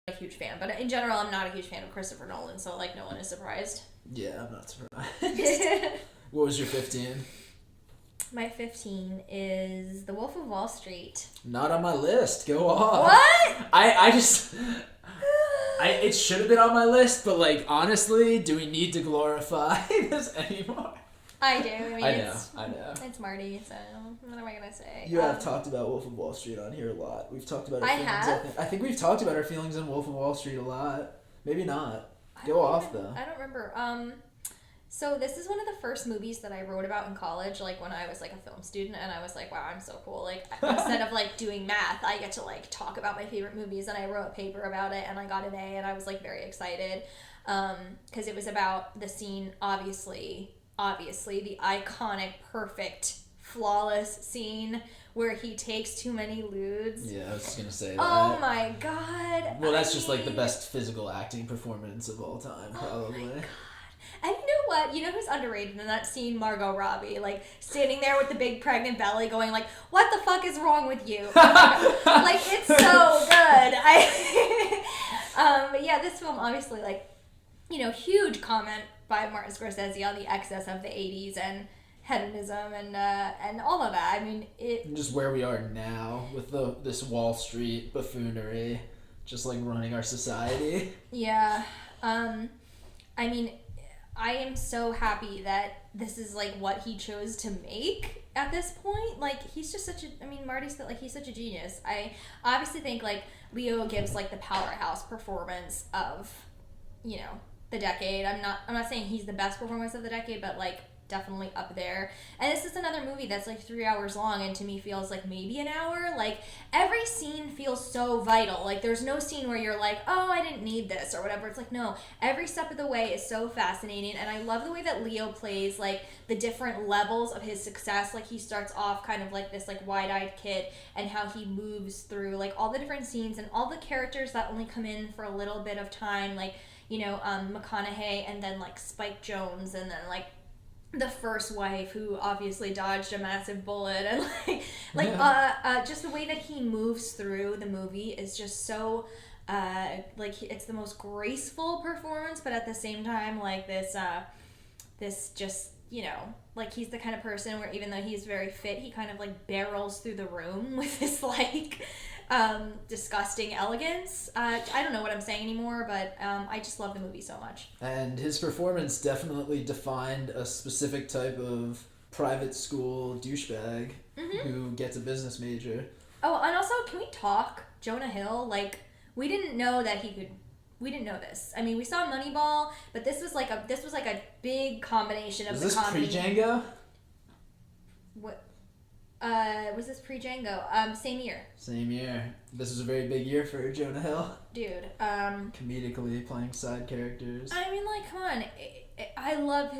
a huge fan, but in general, I'm not a huge fan of Christopher Nolan, so like no one is surprised. Yeah, I'm not surprised. What was your 15? My 15 is The Wolf of Wall Street. Not on my list. Go on. What? I just... it should have been on my list, but like honestly, do we need to glorify this anymore? I do. I mean, I know. It's Marty, so what am I gonna say? You have talked about Wolf of Wall Street on here a lot. We've talked about our I feelings. have? I think we've talked about our feelings on Wolf of Wall Street a lot. Maybe not. Go off though. I don't remember. So this is one of the first movies that I wrote about in college, like when I was like a film student, and I was like, wow, I'm so cool. Like instead of like doing math, I get to like talk about my favorite movies, and I wrote a paper about it, and I got an A, and I was like very excited, because it was about the scene, obviously the iconic, perfect, flawless scene where he takes too many lewds. Yeah, I was just gonna say that. Oh my god. Well, that's just like the best physical acting performance of all time, probably. Oh my god. And you know what? You know who's underrated in that scene? Margot Robbie. Like, standing there with the big pregnant belly going like, what the fuck is wrong with you? Like, it's so good. But yeah, this film obviously, like, you know, huge comment by Martin Scorsese on the excess of the 80s and hedonism and all of that. I mean, just where we are now with this Wall Street buffoonery just like running our society. Yeah. I mean, I am so happy that this is like what he chose to make at this point. Like, he's just Marty's like, he's such a genius. I obviously think like Leo gives like the powerhouse performance of, you know, the decade. I'm not saying he's the best performance of the decade, but like definitely up there. And this is another movie that's like 3 hours long and to me feels like maybe an hour. Like, every scene feels so vital. Like, there's no scene where you're like, oh, I didn't need this or whatever. It's like, no, every step of the way is so fascinating. And I love the way that Leo plays like the different levels of his success. Like, he starts off kind of like this like wide-eyed kid, and how he moves through like all the different scenes and all the characters that only come in for a little bit of time, like, you know, McConaughey, and then like Spike Jonze, and then like the first wife who obviously dodged a massive bullet, and just the way that he moves through the movie is just so like, it's the most graceful performance, but at the same time like this just, you know, like, he's the kind of person where even though he's very fit, he kind of like barrels through the room with this like disgusting elegance. I don't know what I'm saying anymore, but I just love the movie so much. And his performance definitely defined a specific type of private school douchebag who gets a business major. Oh, and also, can we talk Jonah Hill? Like, we didn't know that he could. We didn't know this. I mean, we saw Moneyball, but this was like a big combination of the comedy. Was this pre-Django? What? Was this pre-Django? Same year. Same year. This was a very big year for Jonah Hill. Dude. Comedically playing side characters. I mean, like, come on. I love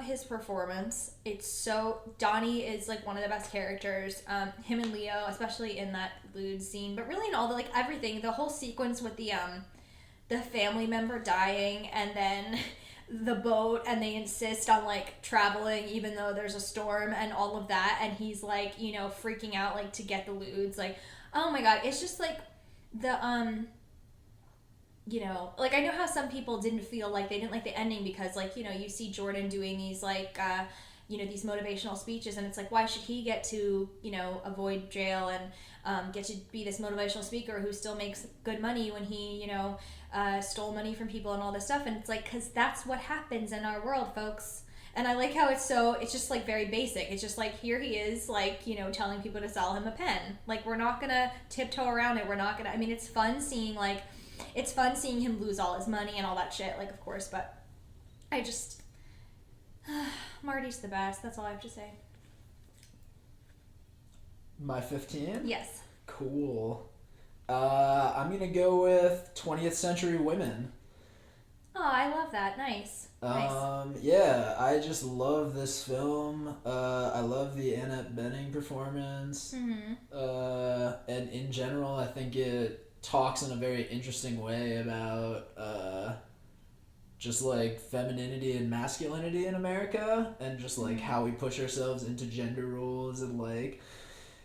his performance. It's so... Donnie is, like, one of the best characters. Him and Leo, especially in that lewd scene. But really in all the, like, everything. The whole sequence with the family member dying, and then the boat, and they insist on, like, traveling even though there's a storm and all of that. And he's, like, you know, freaking out, like, to get the lewds. Like, oh my god. It's just, like, the, you know, like, I know how some people didn't feel like they didn't like the ending because, like, you know, you see Jordan doing these, like, you know, these motivational speeches, and it's like, why should he get to, you know, avoid jail and get to be this motivational speaker who still makes good money when he, you know, stole money from people and all this stuff? And it's like, because that's what happens in our world, folks. And I like how it's just, like, very basic. It's just, like, here he is, like, you know, telling people to sell him a pen. Like, we're not gonna tiptoe around it. We're not gonna, I mean, it's fun seeing him lose all his money and all that shit, like, of course, but I just... Marty's the best. That's all I have to say. My 15? Yes. Cool. I'm gonna go with 20th Century Women. Oh, I love that. Nice. Yeah, I just love this film. I love the Annette Bening performance. Mm-hmm. And in general, I think it talks in a very interesting way about just like femininity and masculinity in America, and just like how we push ourselves into gender roles, and like,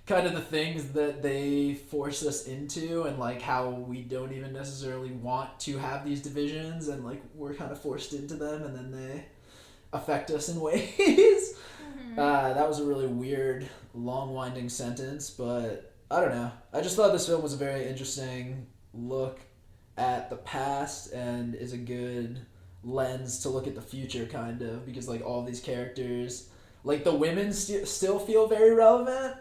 kind of the things that they force us into, and like how we don't even necessarily want to have these divisions, and like we're kind of forced into them, and then they affect us in ways. That was a really weird, long winding sentence, but I don't know. I just thought this film was a very interesting look at the past, and is a good lens to look at the future, kind of, because like all these characters, like the women still feel very relevant,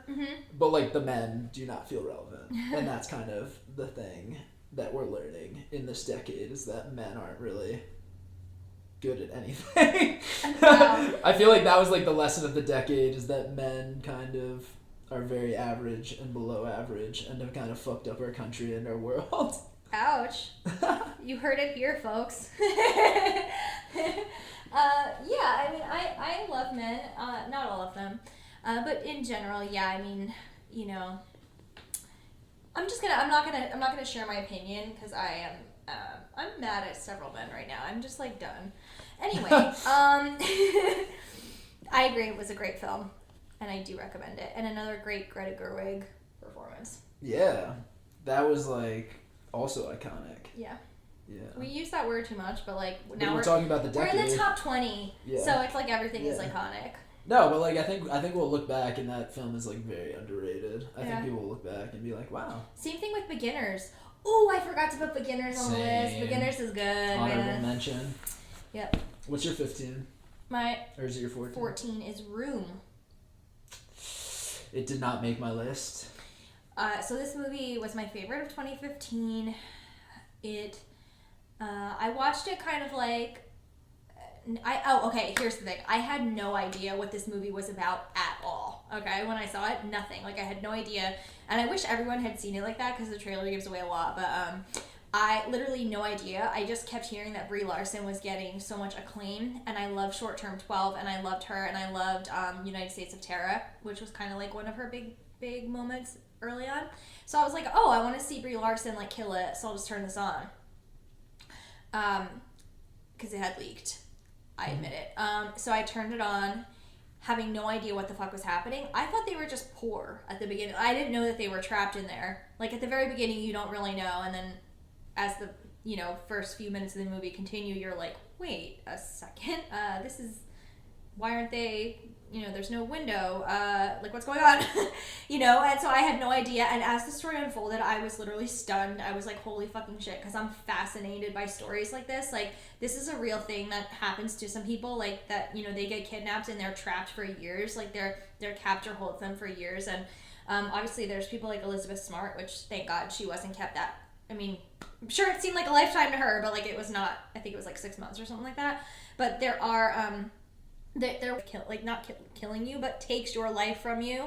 but like the men do not feel relevant. And that's kind of the thing that we're learning in this decade, is that men aren't really good at anything. Wow. I feel like that was like the lesson of the decade, is that men kind of are very average and below average, and have kind of fucked up our country and our world. Ouch. You heard it here, folks. I mean, I love men, not all of them, but in general, yeah, I mean, you know, I'm not gonna share my opinion, because I'm mad at several men right now. I'm just like done. Anyway, I agree, it was a great film, and I do recommend it, and another great Greta Gerwig performance. Yeah, that was like also iconic. Yeah. Yeah. We use that word too much, but like now we're talking about the decade. We're in the top 20, so it's like everything is iconic. No, but like I think we'll look back, and that film is like very underrated. I think people will look back and be like, wow. Same thing with Beginners. Oh, I forgot to put Beginners on the list. Beginners is good. Honorable mention. Yep. What's your 15? Or is it your 14? 14 is Room. It did not make my list. So this movie was my favorite of 2015. I watched it kind of like, here's the thing. I had no idea what this movie was about at all. Okay, when I saw it, nothing. Like, I had no idea, and I wish everyone had seen it like that, because the trailer gives away a lot, but I literally no idea. I just kept hearing that Brie Larson was getting so much acclaim, and I love Short Term 12, and I loved her, and I loved United States of Terror, which was kind of like one of her big moments early on. So I was like, oh, I want to see Brie Larson like kill it, so I'll just turn this on. Because it had leaked. I admit it. So I turned it on, having no idea what the fuck was happening. I thought they were just poor at the beginning. I didn't know that they were trapped in there. Like, at the very beginning, you don't really know, and then as the, first few minutes of the movie continue, you're like, wait a second, why aren't they, there's no window, like, what's going on? And so I had no idea, and as the story unfolded, I was literally stunned. I was like, holy fucking shit, because I'm fascinated by stories like this. Like, this is a real thing that happens to some people, like, that, they get kidnapped and they're trapped for years, like, their captor holds them for years, and obviously there's people like Elizabeth Smart, which, thank God, she wasn't kept that, I'm sure it seemed like a lifetime to her, but, like, it was not. I think it was like 6 months or something like that. But there are, they're not killing you, but takes your life from you,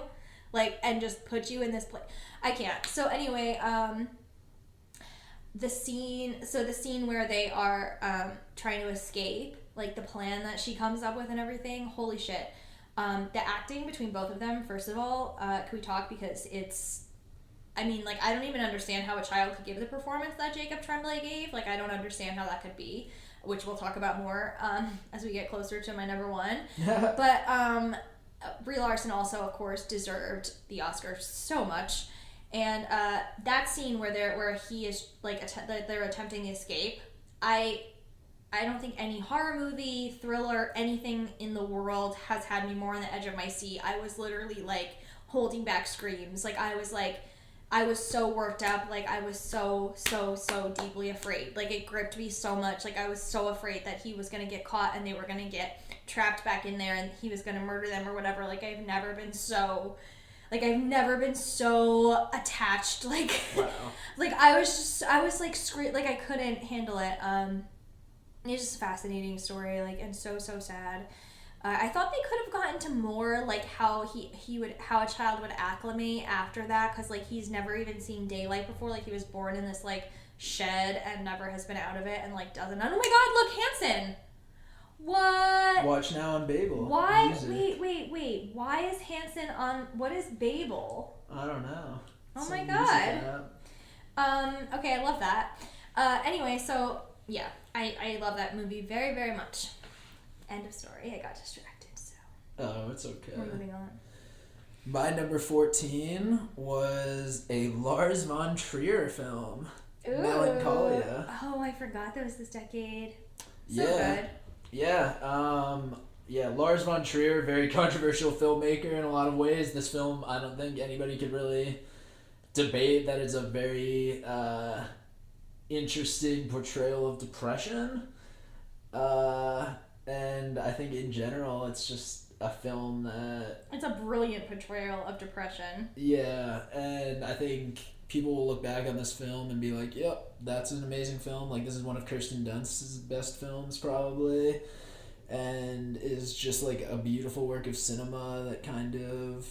like, and just puts you in this place. I can't. So anyway, the scene where they are trying to escape, like, the plan that she comes up with and everything, holy shit. The acting between both of them, first of all, can we talk, because it's, I don't even understand how a child could give the performance that Jacob Tremblay gave. Like, I don't understand how that could be, which we'll talk about more as we get closer to my number one. But Brie Larson also, of course, deserved the Oscar so much. And that scene where he is, like, they're attempting to escape, I don't think any horror movie, thriller, anything in the world has had me more on the edge of my seat. I was literally, like, holding back screams. Like, I was so worked up. Like, I was so deeply afraid. Like, it gripped me so much. Like, I was so afraid that he was going to get caught and they were going to get trapped back in there and he was going to murder them or whatever. Like, I've never been so attached. Like, wow. Like, I was like, like, I couldn't handle it. It's just a fascinating story, like, and so sad. I thought they could have gotten to more, like, how how a child would acclimate after that, because, like, he's never even seen daylight before. Like, he was born in this, like, shed and never has been out of it, and, like, doesn't. Oh my God, look, Hanson. What? Watch now on Babel. Why? Music. Wait. Why is Hanson on? What is Babel? I don't know. Oh my God. Okay, I love that. Anyway, so yeah, I love that movie very, very much. End of story. I got distracted, so. Oh, it's okay. We're moving on. My number 14 was a Lars von Trier film, Ooh. Melancholia. Oh, I forgot that was this decade. So Yeah. good. Yeah, Lars von Trier, very controversial filmmaker in a lot of ways. This film, I don't think anybody could really debate that it's a very interesting portrayal of depression. And I think in general, it's just a film that... It's a brilliant portrayal of depression. Yeah, and I think people will look back on this film and be like, yep, that's an amazing film. Like, this is one of Kirsten Dunst's best films, probably. And is just, like, a beautiful work of cinema that kind of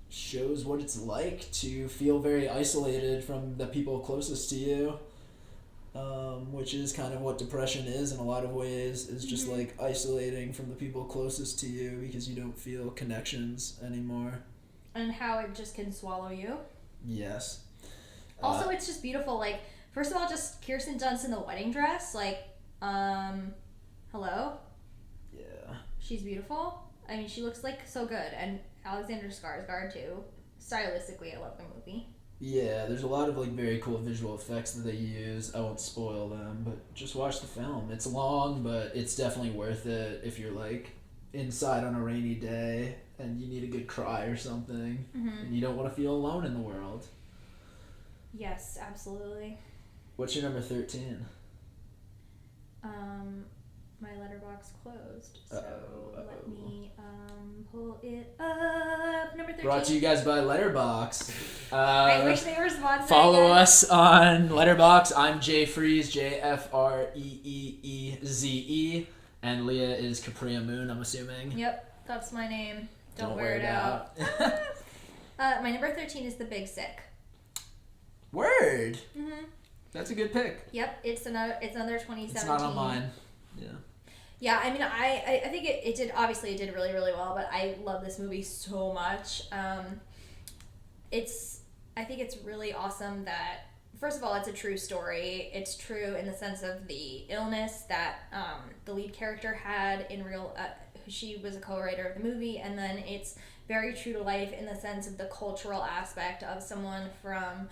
shows what it's like to feel very isolated from the people closest to you. Which is kind of what depression is in a lot of ways, is just like isolating from the people closest to you because you don't feel connections anymore. And how it just can swallow you. Yes. Also, it's just beautiful. Like, first of all, just Kirsten Dunst in the wedding dress. Like, hello? Yeah. She's beautiful. I mean, she looks like so good. And Alexander Skarsgård, too. Stylistically, I love the movie. Yeah, there's a lot of like very cool visual effects that they use. I won't spoil them, but just watch the film. It's long, but it's definitely worth it if you're like inside on a rainy day and you need a good cry or something, and you don't want to feel alone in the world. Yes, absolutely. What's your number 13? My letterbox closed, so let Uh-oh. me pull it up. Number 13. Brought to you guys by Letterboxd. I wish they were sponsoring. Follow us on Letterboxd. I'm Jay Freeze, JFREEEZE, and Leah is Capria Moon, I'm assuming. Yep, that's my name. Don't wear it out. My number 13 is The Big Sick. Word. Mm-hmm. That's a good pick. Yep, it's another 2017. It's not on mine. Yeah. Yeah, I mean, I think it did, obviously it did really, really well, but I love this movie so much. I think it's really awesome that, first of all, it's a true story. It's true in the sense of the illness that the lead character had in real, she was a co-writer of the movie, and then it's very true to life in the sense of the cultural aspect of someone from